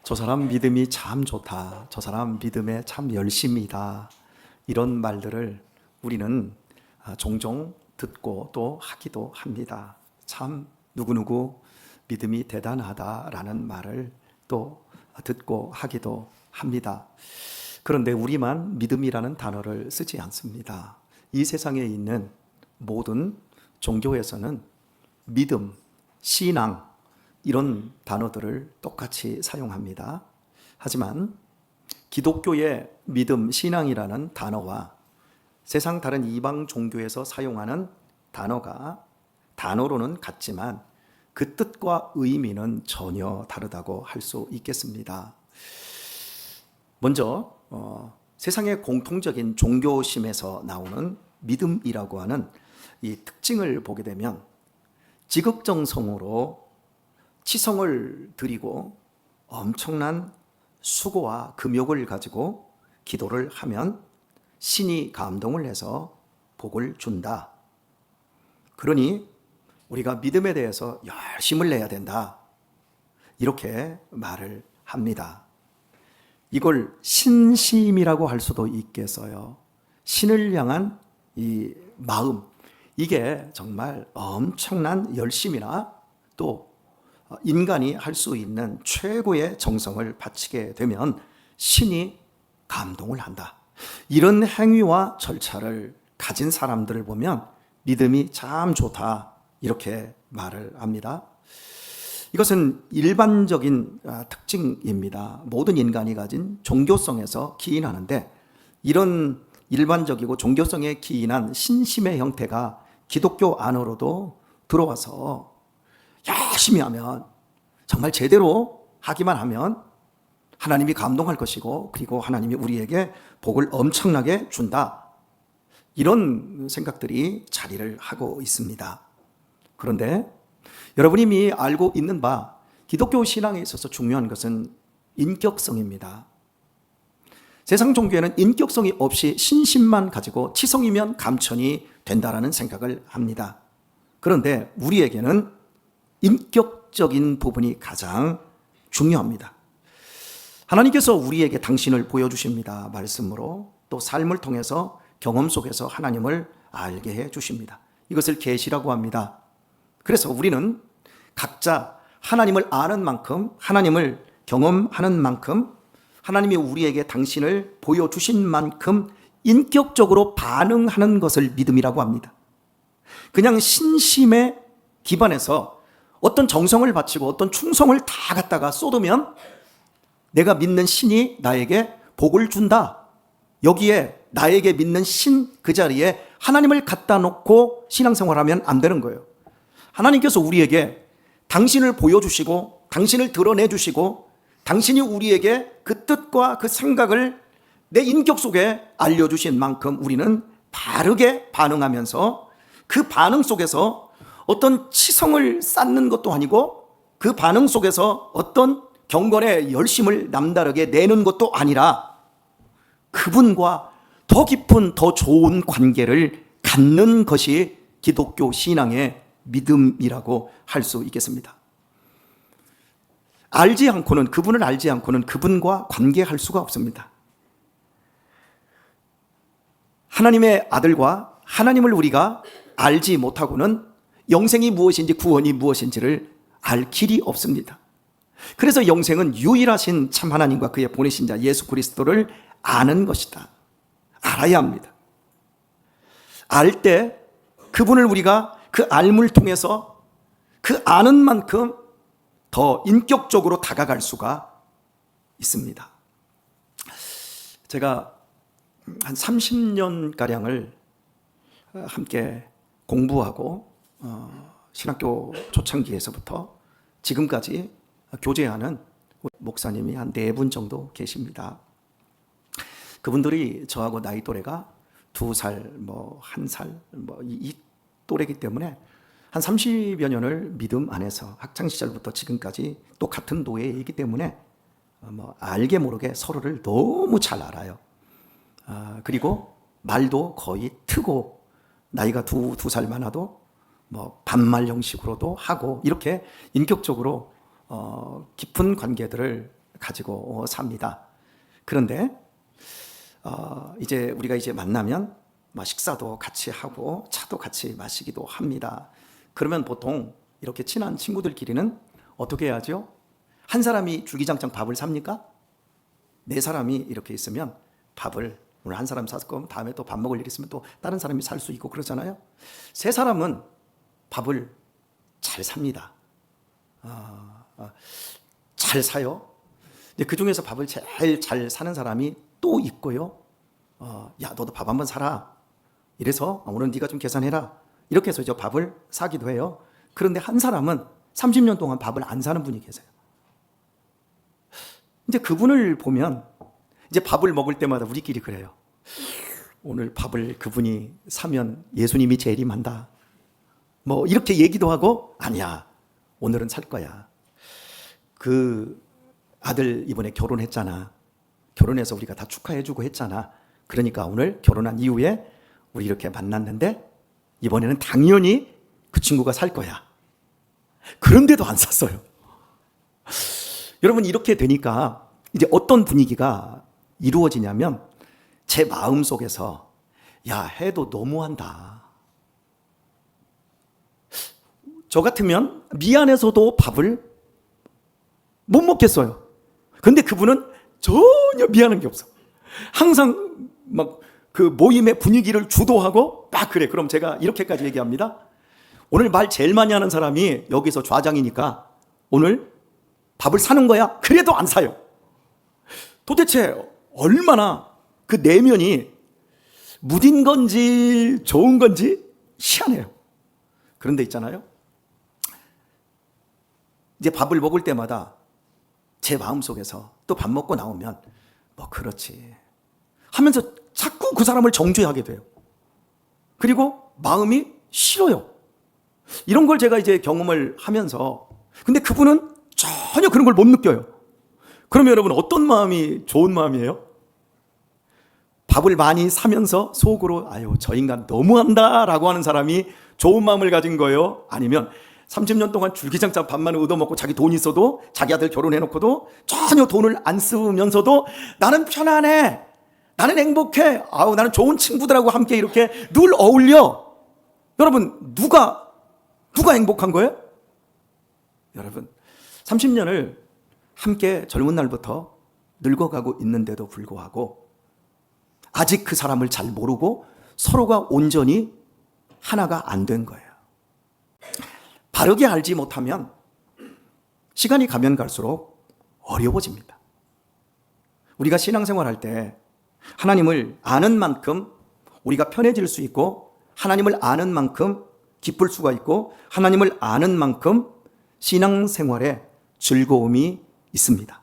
저 사람 믿음이 참 좋다. 저 사람 믿음에 참 열심이다. 이런 말들을 우리는 종종 듣고 또 하기도 합니다. 참 누구누구 믿음이 대단하다라는 말을 또 듣고 하기도 합니다. 그런데 우리만 믿음이라는 단어를 쓰지 않습니다. 이 세상에 있는 모든 종교에서는 믿음, 신앙 이런 단어들을 똑같이 사용합니다. 하지만 기독교의 믿음, 신앙이라는 단어와 세상 다른 이방 종교에서 사용하는 단어가 단어로는 같지만 그 뜻과 의미는 전혀 다르다고 할 수 있겠습니다. 먼저 세상의 공통적인 종교심에서 나오는 믿음이라고 하는 이 특징을 보게 되면 지극정성으로 치성을 드리고 엄청난 수고와 금욕을 가지고 기도를 하면 신이 감동을 해서 복을 준다. 그러니 우리가 믿음에 대해서 열심을 내야 된다. 이렇게 말을 합니다. 이걸 신심이라고 할 수도 있겠어요. 신을 향한 이 마음, 이게 정말 엄청난 열심이나 또 인간이 할 수 있는 최고의 정성을 바치게 되면 신이 감동을 한다. 이런 행위와 절차를 가진 사람들을 보면 믿음이 참 좋다. 이렇게 말을 합니다. 이것은 일반적인 특징입니다. 모든 인간이 가진 종교성에서 기인하는데 이런 일반적이고 종교성에 기인한 신심의 형태가 기독교 안으로도 들어와서 열심히 하면 정말 제대로 하기만 하면 하나님이 감동할 것이고 그리고 하나님이 우리에게 복을 엄청나게 준다. 이런 생각들이 자리를 하고 있습니다. 그런데 여러분이 이미 알고 있는 바 기독교 신앙에 있어서 중요한 것은 인격성입니다. 세상 종교에는 인격성이 없이 신심만 가지고 치성이면 감천이 된다라는 생각을 합니다. 그런데 우리에게는 인격적인 부분이 가장 중요합니다. 하나님께서 우리에게 당신을 보여주십니다. 말씀으로 또 삶을 통해서 경험 속에서 하나님을 알게 해 주십니다. 이것을 계시라고 합니다. 그래서 우리는 각자 하나님을 아는 만큼, 하나님을 경험하는 만큼, 하나님이 우리에게 당신을 보여주신 만큼 인격적으로 반응하는 것을 믿음이라고 합니다. 그냥 신심에 기반해서 어떤 정성을 바치고 어떤 충성을 다 갖다가 쏟으면 내가 믿는 신이 나에게 복을 준다. 여기에 나에게 믿는 신 그 자리에 하나님을 갖다 놓고 신앙생활하면 안 되는 거예요. 하나님께서 우리에게 당신을 보여주시고 당신을 드러내주시고 당신이 우리에게 그 뜻과 그 생각을 내 인격 속에 알려주신 만큼 우리는 바르게 반응하면서 그 반응 속에서 어떤 치성을 쌓는 것도 아니고 그 반응 속에서 어떤 경건의 열심을 남다르게 내는 것도 아니라 그분과 더 깊은 더 좋은 관계를 갖는 것이 기독교 신앙의 믿음이라고 할 수 있겠습니다. 알지 않고는 그분을 알지 않고는 그분과 관계할 수가 없습니다. 하나님의 아들과 하나님을 우리가 알지 못하고는 영생이 무엇인지 구원이 무엇인지를 알 길이 없습니다. 그래서 영생은 유일하신 참 하나님과 그의 보내신 자 예수 그리스도를 아는 것이다. 알아야 합니다. 알 때 그분을 우리가 그 알물 통해서 그 아는 만큼 더 인격적으로 다가갈 수가 있습니다. 제가 한 30년가량을 함께 공부하고 신학교 초창기에서부터 지금까지 교제하는 목사님이 한 4분 정도 계십니다. 그분들이 저하고 나이 또래가 2살, 1살, 이 또래이기 때문에 한 30여 년을 믿음 안에서 학창시절부터 지금까지 또 같은 노예이기 때문에 알게 모르게 서로를 너무 잘 알아요. 그리고 말도 거의 트고 나이가 두 살 많아도 반말 형식으로도 하고 이렇게 인격적으로 깊은 관계들을 가지고 삽니다. 그런데 이제 우리가 이제 만나면 식사도 같이 하고 차도 같이 마시기도 합니다. 그러면 보통 이렇게 친한 친구들끼리는 어떻게 해야죠? 한 사람이 줄기장창 밥을 삽니까? 네 사람이 이렇게 있으면 밥을 오늘 한 사람 샀고 다음에 또 밥 먹을 일 있으면 또 다른 사람이 살 수 있고 그러잖아요. 세 사람은 밥을 잘 삽니다. 잘 사요. 근데 그 중에서 밥을 제일 잘 사는 사람이 또 있고요. 야, 너도 밥 한번 사라. 이래서 오늘 네가 좀 계산해라. 이렇게 해서 이제 밥을 사기도 해요. 그런데 한 사람은 30년 동안 밥을 안 사는 분이 계세요. 이제 그분을 보면 이제 밥을 먹을 때마다 우리끼리 그래요. 오늘 밥을 그분이 사면 예수님이 재림한다. 뭐 이렇게 얘기도 하고 아니야. 오늘은 살 거야. 그 아들 이번에 결혼했잖아. 결혼해서 우리가 다 축하해주고 했잖아. 그러니까 오늘 결혼한 이후에 우리 이렇게 만났는데 이번에는 당연히 그 친구가 살 거야. 그런데도 안 샀어요. 여러분 이렇게 되니까 이제 어떤 분위기가 이루어지냐면 제 마음 속에서 야, 해도 너무한다. 저 같으면 미안해서도 밥을 못 먹겠어요. 근데 그분은 전혀 미안한 게 없어. 항상 막 그 모임의 분위기를 주도하고 막 그래. 그럼 제가 이렇게까지 얘기합니다. 오늘 말 제일 많이 하는 사람이 여기서 좌장이니까 오늘 밥을 사는 거야. 그래도 안 사요. 도대체 얼마나 그 내면이 무딘 건지 좋은 건지 희한해요. 그런데 있잖아요. 이제 밥을 먹을 때마다 제 마음속에서 또 밥 먹고 나오면 뭐 그렇지 하면서 자꾸 그 사람을 정죄하게 돼요. 그리고 마음이 싫어요. 이런 걸 제가 이제 경험을 하면서 근데 그분은 전혀 그런 걸 못 느껴요. 그러면 여러분 어떤 마음이 좋은 마음이에요? 밥을 많이 사면서 속으로 아유 저 인간 너무한다 라고 하는 사람이 좋은 마음을 가진 거예요? 아니면 30년 동안 줄기장창 밥만 얻어먹고 자기 돈 있어도 자기 아들 결혼해놓고도 전혀 돈을 안 쓰면서도 나는 편안해, 나는 행복해, 아우 나는 좋은 친구들하고 함께 이렇게 늘 어울려. 여러분 누가 행복한 거예요? 여러분 30년을 함께 젊은 날부터 늙어가고 있는데도 불구하고 아직 그 사람을 잘 모르고 서로가 온전히 하나가 안 된 거예요. 바르게 알지 못하면 시간이 가면 갈수록 어려워집니다. 우리가 신앙생활할 때 하나님을 아는 만큼 우리가 편해질 수 있고 하나님을 아는 만큼 기쁠 수가 있고 하나님을 아는 만큼 신앙생활에 즐거움이 있습니다.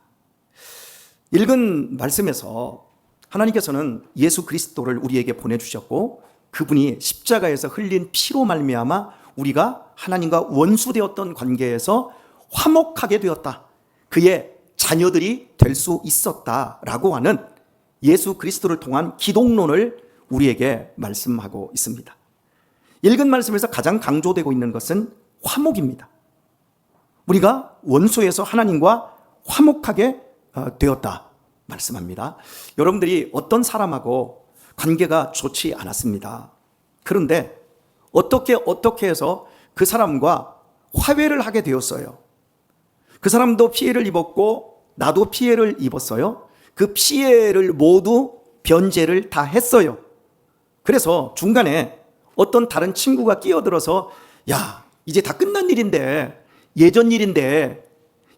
읽은 말씀에서 하나님께서는 예수 그리스도를 우리에게 보내주셨고 그분이 십자가에서 흘린 피로 말미암아 우리가 하나님과 원수되었던 관계에서 화목하게 되었다. 그의 자녀들이 될 수 있었다라고 하는 예수 그리스도를 통한 기독론을 우리에게 말씀하고 있습니다. 읽은 말씀에서 가장 강조되고 있는 것은 화목입니다. 우리가 원수에서 하나님과 화목하게 되었다 말씀합니다. 여러분들이 어떤 사람하고 관계가 좋지 않았습니다. 그런데 어떻게 해서 그 사람과 화해를 하게 되었어요. 그 사람도 피해를 입었고 나도 피해를 입었어요. 그 피해를 모두 변제를 다 했어요. 그래서 중간에 어떤 다른 친구가 끼어들어서 야 이제 다 끝난 일인데 예전 일인데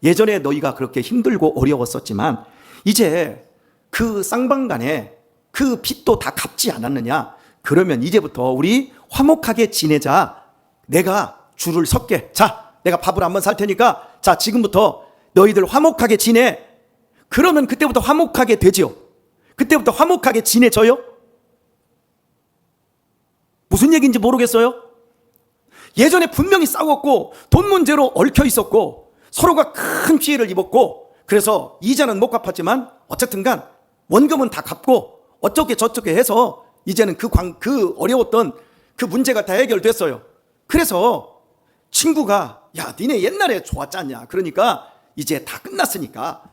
예전에 너희가 그렇게 힘들고 어려웠었지만 이제 그 쌍방간에 그 빚도 다 갚지 않았느냐. 그러면 이제부터 우리 화목하게 지내자. 내가 줄을 섰게. 자, 내가 밥을 한번 살 테니까 자, 지금부터 너희들 화목하게 지내. 그러면 그때부터 화목하게 되지요. 그때부터 화목하게 지내져요. 무슨 얘기인지 모르겠어요. 예전에 분명히 싸웠고 돈 문제로 얽혀 있었고 서로가 큰 피해를 입었고 그래서 이자는 못 갚았지만 어쨌든 간 원금은 다 갚고 어쩌게 저쩌게 해서 이제는 그 어려웠던 그 문제가 다 해결됐어요. 그래서 친구가 야 니네 옛날에 좋았잖냐. 그러니까 이제 다 끝났으니까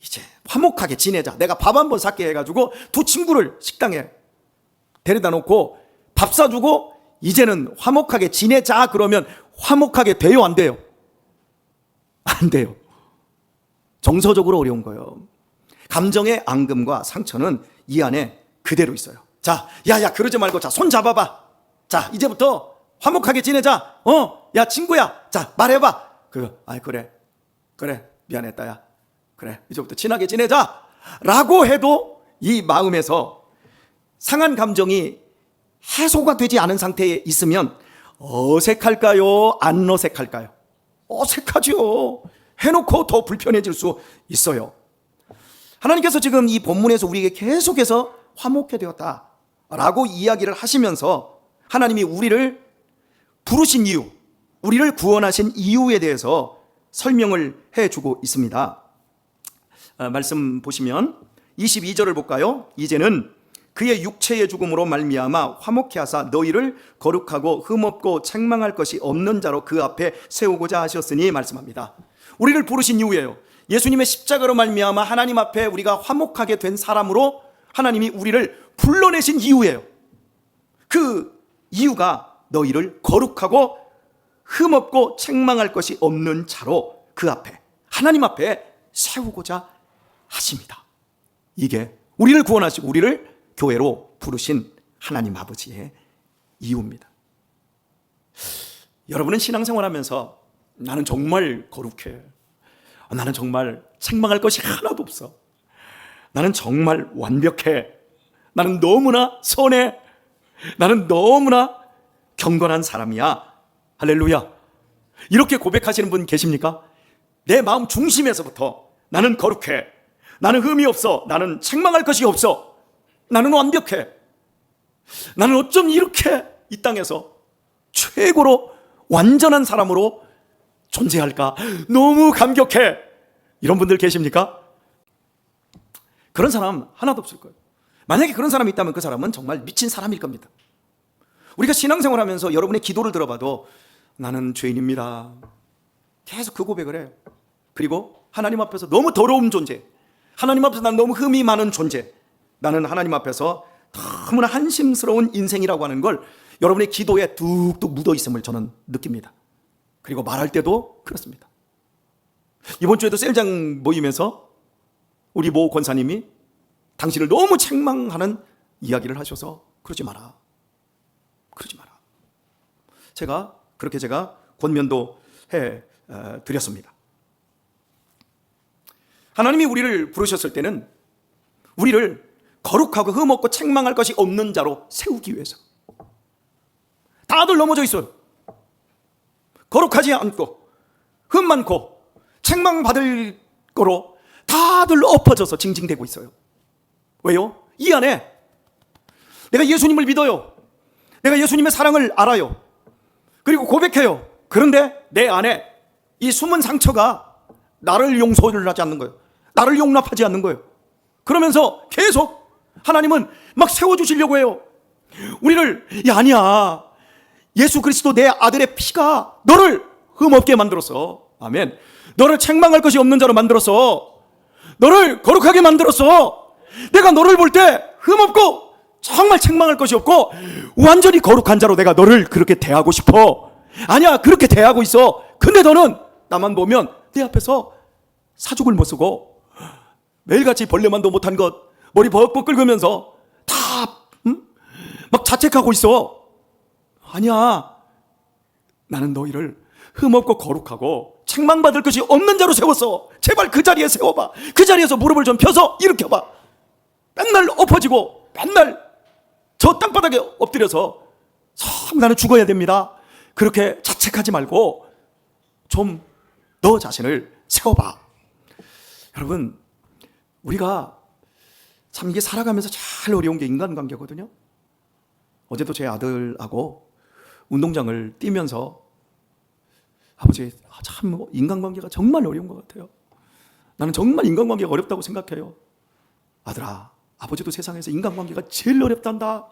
이제 화목하게 지내자. 내가 밥 한번 살게 해가지고 두 친구를 식당에 데려다 놓고 밥 사주고 이제는 화목하게 지내자 그러면 화목하게 돼요, 안 돼요? 안 돼요. 정서적으로 어려운 거예요. 감정의 앙금과 상처는 이 안에 그대로 있어요. 자, 야야 그러지 말고 자, 손 잡아봐. 자, 이제부터 화목하게 지내자. 야 친구야, 자 말해봐. 그래 미안했다 야. 그래 이제부터 친하게 지내자 라고 해도 이 마음에서 상한 감정이 해소가 되지 않은 상태에 있으면 어색할까요? 안 어색할까요? 어색하죠. 해놓고 더 불편해질 수 있어요. 하나님께서 지금 이 본문에서 우리에게 계속해서 화목해 되었다라고 이야기를 하시면서 하나님이 우리를 부르신 이유, 우리를 구원하신 이유에 대해서 설명을 해주고 있습니다. 말씀 보시면 22절을 볼까요? 이제는 그의 육체의 죽음으로 말미암아 화목케 하사 너희를 거룩하고 흠없고 책망할 것이 없는 자로 그 앞에 세우고자 하셨으니 말씀합니다. 우리를 부르신 이유예요. 예수님의 십자가로 말미암아 하나님 앞에 우리가 화목하게 된 사람으로 하나님이 우리를 불러내신 이유예요. 그 이유가 너희를 거룩하고 흠없고 책망할 것이 없는 자로 그 앞에 하나님 앞에 세우고자 하십니다. 이게 우리를 구원하시고 우리를 교회로 부르신 하나님 아버지의 이유입니다. 여러분은 신앙생활하면서 나는 정말 거룩해, 나는 정말 책망할 것이 하나도 없어, 나는 정말 완벽해, 나는 너무나 선해, 나는 너무나 경건한 사람이야, 할렐루야, 이렇게 고백하시는 분 계십니까? 내 마음 중심에서부터 나는 거룩해, 나는 흠이 없어, 나는 책망할 것이 없어, 나는 완벽해, 나는 어쩜 이렇게 이 땅에서 최고로 완전한 사람으로 존재할까, 너무 감격해, 이런 분들 계십니까? 그런 사람 하나도 없을 거예요. 만약에 그런 사람이 있다면 그 사람은 정말 미친 사람일 겁니다. 우리가 신앙생활하면서 여러분의 기도를 들어봐도 나는 죄인입니다, 계속 그 고백을 해요. 그리고 하나님 앞에서 너무 더러운 존재, 하나님 앞에서 난 너무 흠이 많은 존재, 나는 하나님 앞에서 너무나 한심스러운 인생이라고 하는 걸 여러분의 기도에 뚝뚝 묻어 있음을 저는 느낍니다. 그리고 말할 때도 그렇습니다. 이번 주에도 셀장 모임에서 우리 모 권사님이 당신을 너무 책망하는 이야기를 하셔서 그러지 마라, 그러지 마라. 제가 그렇게 권면도 해 드렸습니다. 하나님이 우리를 부르셨을 때는 우리를 거룩하고 흠없고 책망할 것이 없는 자로 세우기 위해서. 다들 넘어져 있어요. 거룩하지 않고 흠 많고 책망받을 거로 다들 엎어져서 징징대고 있어요. 왜요? 이 안에 내가 예수님을 믿어요, 내가 예수님의 사랑을 알아요, 그리고 고백해요. 그런데 내 안에 이 숨은 상처가 나를 용서를 하지 않는 거예요. 나를 용납하지 않는 거예요. 그러면서 계속 하나님은 막 세워주시려고 해요. 우리를, 아니야, 예수 그리스도 내 아들의 피가 너를 흠없게 만들었어, 아멘, 너를 책망할 것이 없는 자로 만들었어, 너를 거룩하게 만들었어, 내가 너를 볼 때 흠없고 정말 책망할 것이 없고 완전히 거룩한 자로 내가 너를 그렇게 대하고 싶어. 아니야, 그렇게 대하고 있어. 근데 너는 나만 보면 내 앞에서 사죽을 못 쓰고 매일같이 벌레만도 못한 것 머리 벅벅 긁으면서 다 막 자책하고 있어. 아니야, 나는 너희를 흠없고 거룩하고 책망받을 것이 없는 자로 세웠어. 제발 그 자리에 세워봐. 그 자리에서 무릎을 좀 펴서 일으켜봐. 맨날 엎어지고 맨날 저 땅바닥에 엎드려서 나는 죽어야 됩니다, 그렇게 자책하지 말고 좀 너 자신을 세워봐. 여러분, 우리가 참 이게 살아가면서 잘 어려운 게 인간관계거든요. 어제도 제 아들하고 운동장을 뛰면서 아버지, 참 인간관계가 정말 어려운 것 같아요. 나는 정말 인간관계가 어렵다고 생각해요. 아들아, 아버지도 세상에서 인간관계가 제일 어렵단다.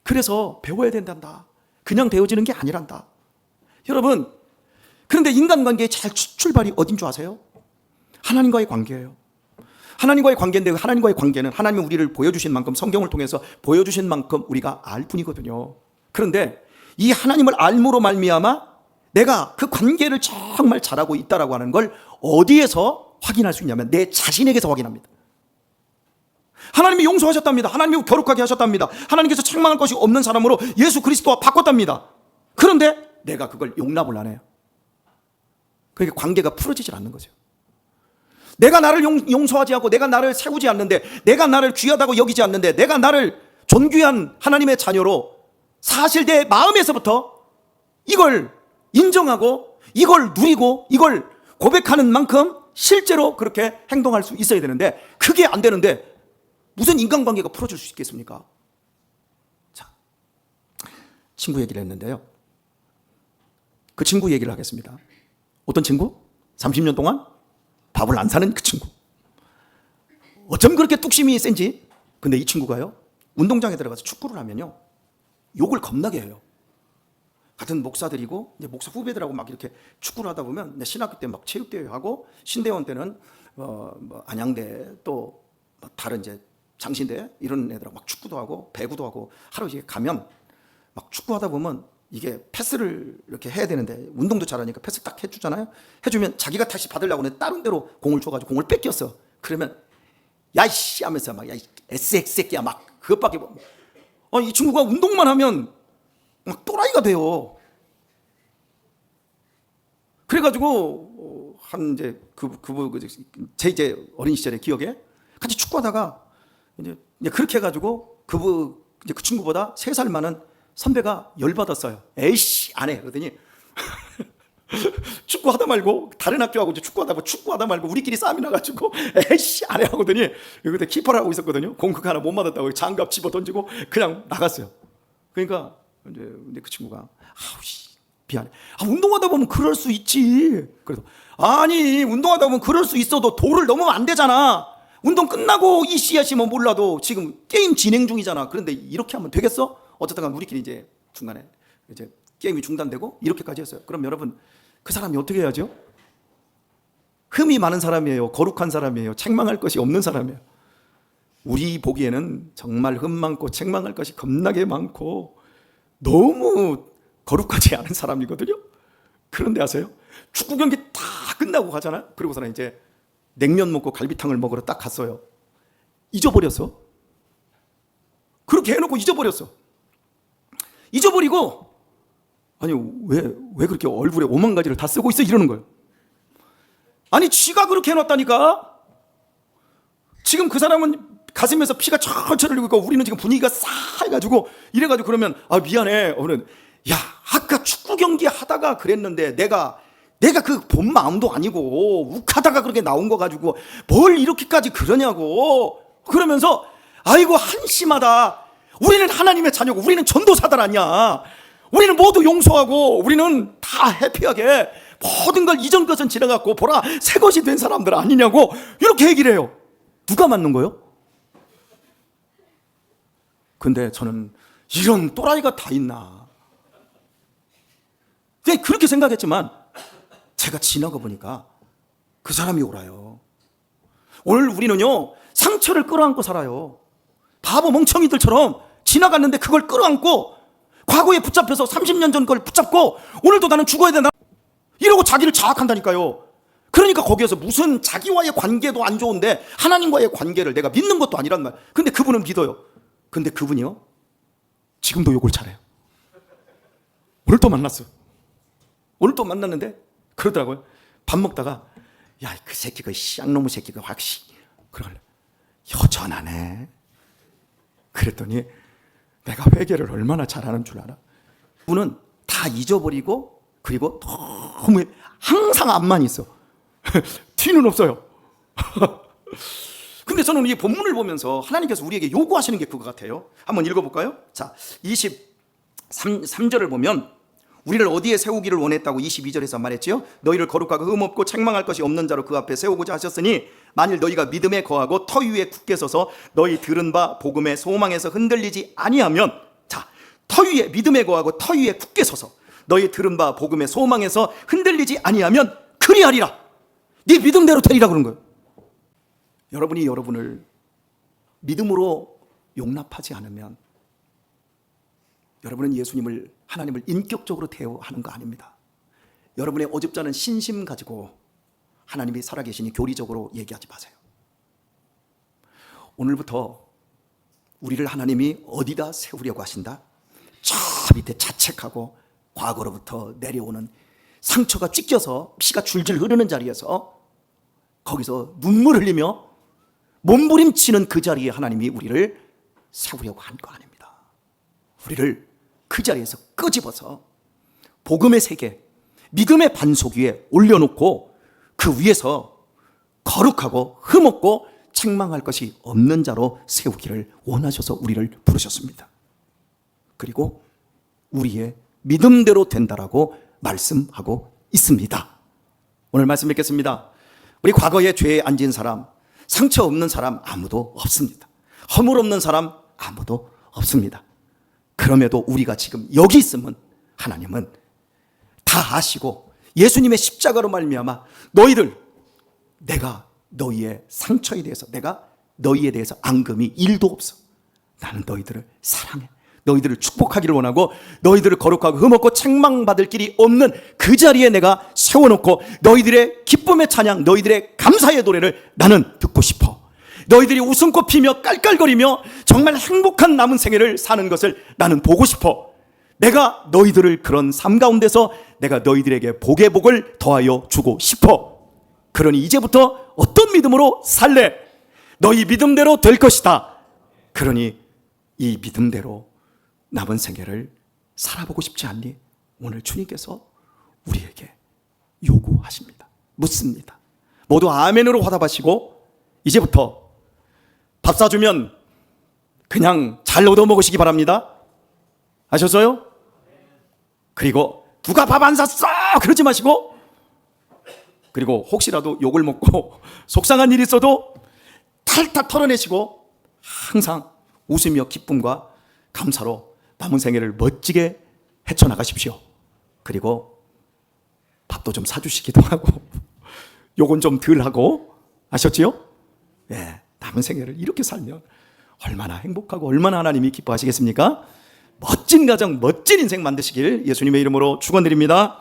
그래서 배워야 된단다. 그냥 되어지는 게 아니란다. 여러분, 그런데 인간관계의 잘 출발이 어딘 줄 아세요? 하나님과의 관계예요. 하나님과의 관계인데 하나님과의 관계는 하나님이 우리를 보여주신 만큼, 성경을 통해서 보여주신 만큼 우리가 알 뿐이거든요. 그런데 이 하나님을 알므로 말미암아 내가 그 관계를 정말 잘하고 있다라고 하는 걸 어디에서 확인할 수 있냐면 내 자신에게서 확인합니다. 하나님이 용서하셨답니다. 하나님이 거룩하게 하셨답니다. 하나님께서 책망할 것이 없는 사람으로 예수 그리스도와 바꿨답니다. 그런데 내가 그걸 용납을 안 해요. 그러니까 관계가 풀어지질 않는 거죠. 내가 나를 용서하지 않고, 내가 나를 세우지 않는데, 내가 나를 귀하다고 여기지 않는데, 내가 나를 존귀한 하나님의 자녀로 사실 내 마음에서부터 이걸 인정하고 이걸 누리고 이걸 고백하는 만큼 실제로 그렇게 행동할 수 있어야 되는데, 그게 안 되는데 무슨 인간관계가 풀어질 수 있겠습니까? 자, 친구 얘기를 했는데요. 그 친구 얘기를 하겠습니다. 어떤 친구? 30년 동안 밥을 안 사는 그 친구. 어쩜 그렇게 뚝심이 센지. 근데 이 친구가요, 운동장에 들어가서 축구를 하면요, 욕을 겁나게 해요. 같은 목사들이고 이제 목사 후배들하고 막 이렇게 축구를 하다 보면, 신학교 때 막 체육대회 하고, 신대원 때는 뭐 안양대, 또 다른 이제 장신대 이런 애들하고 막 축구도 하고 배구도 하고, 하루 이제 가면 막 축구하다 보면 이게 패스를 이렇게 해야 되는데, 운동도 잘하니까 패스 딱 해주잖아요. 해주면 자기가 다시 받으려고 하는데 다른 데로 공을 줘가지고 공을 뺏겼어. 그러면 야이씨 하면서 막, 야 SX 새끼야 막 그것밖에 이 친구가 운동만 하면 막 또라이가 돼요. 그래가지고 한 이제 제 이제 어린 시절의 기억에 같이 축구하다가 이제 그렇게 해가지고 그 친구보다 3살 많은 선배가 열받았어요. 에이씨 안 해. 그러더니 축구하다 말고, 다른 학교하고 이제 축구하다 말고 우리끼리 싸움이 나가지고 에이씨 안 해 하거든니, 그때 키퍼를 하고 있었거든요. 공격 하나 못 맞았다고 장갑 집어 던지고 그냥 나갔어요. 그러니까 이제 그 친구가 아우씨 미안해. 운동하다 보면 그럴 수 있지. 그래서 아니, 운동하다 보면 그럴 수 있어도 도를 넘으면 안 되잖아. 운동 끝나고 이 씨앗이면 몰라도 지금 게임 진행 중이잖아. 그런데 이렇게 하면 되겠어? 어쨌든 간 우리끼리 이제 중간에 이제 게임이 중단되고 이렇게까지 했어요. 그럼 여러분, 그 사람이 어떻게 해야죠? 흠이 많은 사람이에요. 거룩한 사람이에요. 책망할 것이 없는 사람이에요. 우리 보기에는 정말 흠 많고 책망할 것이 겁나게 많고 너무 거룩하지 않은 사람이거든요. 그런데 아세요? 축구 경기 다 끝나고 가잖아요. 그러고서는 이제 냉면 먹고 갈비탕을 먹으러 딱 갔어요. 잊어버렸어. 그렇게 해놓고 잊어버리고 아니 왜 그렇게 얼굴에 5만 가지를 다 쓰고 있어 이러는 거예요. 아니 지가 그렇게 해놨다니까. 지금 그 사람은 가슴에서 피가 철철 흘리고 있고, 우리는 지금 분위기가 싸해가지고 이래가지고 그러면 미안해. 야 아까 축구 경기 하다가 그랬는데 내가 그 본 마음도 아니고 욱하다가 그렇게 나온 거 가지고 뭘 이렇게까지 그러냐고. 그러면서 아이고 한심하다. 우리는 하나님의 자녀고 우리는 전도사들 아니야. 우리는 모두 용서하고 우리는 다 해피하게 모든 걸 이전 것은 지나갔고 보라 새 것이 된 사람들 아니냐고 이렇게 얘기를 해요. 누가 맞는 거예요? 근데 저는 이런 또라이가 다 있나 그렇게 생각했지만, 제가 지나가 보니까 그 사람이 옳아요. 오늘 우리는요 상처를 끌어안고 살아요. 바보 멍청이들처럼 지나갔는데 그걸 끌어안고 과거에 붙잡혀서 30년 전 걸 붙잡고 오늘도 나는 죽어야 된다 이러고 자기를 자학한다니까요. 그러니까 거기에서 무슨 자기와의 관계도 안 좋은데 하나님과의 관계를 내가 믿는 것도 아니란 말. 근데 그분은 믿어요. 근데 그분이요 지금도 욕을 잘해요. 오늘 또 만났는데 그러더라고요. 밥 먹다가 야 그 새끼 그 쌍놈의 새끼가 확시 그러길래 여전하네. 그랬더니 내가 회개를 얼마나 잘하는 줄 알아? 그분은 다 잊어버리고 그리고 너무 항상 앞만 있어. 뒤는 없어요. 근데 저는 이 본문을 보면서 하나님께서 우리에게 요구하시는 게 그거 같아요. 한번 읽어볼까요? 자, 23절을 보면 우리를 어디에 세우기를 원했다고 22절에서 말했지요. 너희를 거룩하고 흠없고 책망할 것이 없는 자로 그 앞에 세우고자 하셨으니 만일 너희가 믿음에 거하고 터 위에 굳게 서서 너희 들은 바 복음의 소망에서 흔들리지 아니하면, 자, 터 위에 믿음에 거하고 터 위에 굳게 서서 너희 들은 바 복음의 소망에서 흔들리지 아니하면 그리하리라. 네 믿음대로 되리라 그런 거예요. 여러분이 여러분을 믿음으로 용납하지 않으면 여러분은 예수님을, 하나님을 인격적으로 대우하는 거 아닙니다. 여러분의 어줍지 않은 신심 가지고 하나님이 살아계시니 교리적으로 얘기하지 마세요. 오늘부터 우리를 하나님이 어디다 세우려고 하신다? 저 밑에 자책하고 과거로부터 내려오는 상처가 찢겨서 피가 줄줄 흐르는 자리에서, 거기서 눈물 흘리며 몸부림치는 그 자리에 하나님이 우리를 세우려고 한 거 아닙니다. 우리를 그 자리에서 끄집어서 복음의 세계, 믿음의 반석 위에 올려놓고 그 위에서 거룩하고 흠없고 책망할 것이 없는 자로 세우기를 원하셔서 우리를 부르셨습니다. 그리고 우리의 믿음대로 된다라고 말씀하고 있습니다. 오늘 말씀 읽겠습니다. 우리 과거의 죄에 앉은 사람, 상처 없는 사람 아무도 없습니다. 허물 없는 사람 아무도 없습니다. 그럼에도 우리가 지금 여기 있으면 하나님은 다 아시고 예수님의 십자가로 말미암아 너희들, 내가 너희의 상처에 대해서, 내가 너희에 대해서 앙금이 1도 없어. 나는 너희들을 사랑해. 너희들을 축복하기를 원하고 너희들을 거룩하고 흠없고 책망받을 길이 없는 그 자리에 내가 세워놓고 너희들의 기쁨의 찬양, 너희들의 감사의 노래를 나는 듣고 싶어. 너희들이 웃음꽃 피며 깔깔거리며 정말 행복한 남은 생애를 사는 것을 나는 보고 싶어. 내가 너희들을 그런 삶 가운데서 내가 너희들에게 복의 복을 더하여 주고 싶어. 그러니 이제부터 어떤 믿음으로 살래? 너희 믿음대로 될 것이다. 그러니 이 믿음대로 남은 생애를 살아보고 싶지 않니? 오늘 주님께서 우리에게 요구하십니다. 묻습니다. 모두 아멘으로 화답하시고 이제부터 밥 사주면 그냥 잘 얻어먹으시기 바랍니다. 아셨어요? 그리고 누가 밥 안 샀어? 그러지 마시고, 그리고 혹시라도 욕을 먹고 속상한 일이 있어도 탈탈 털어내시고 항상 웃으며 기쁨과 감사로 남은 생애를 멋지게 헤쳐나가십시오. 그리고 밥도 좀 사주시기도 하고 욕은 좀 덜 하고, 아셨지요? 예, 남은 생애를 이렇게 살면 얼마나 행복하고 얼마나 하나님이 기뻐하시겠습니까? 멋진 가정, 멋진 인생 만드시길 예수님의 이름으로 축원드립니다.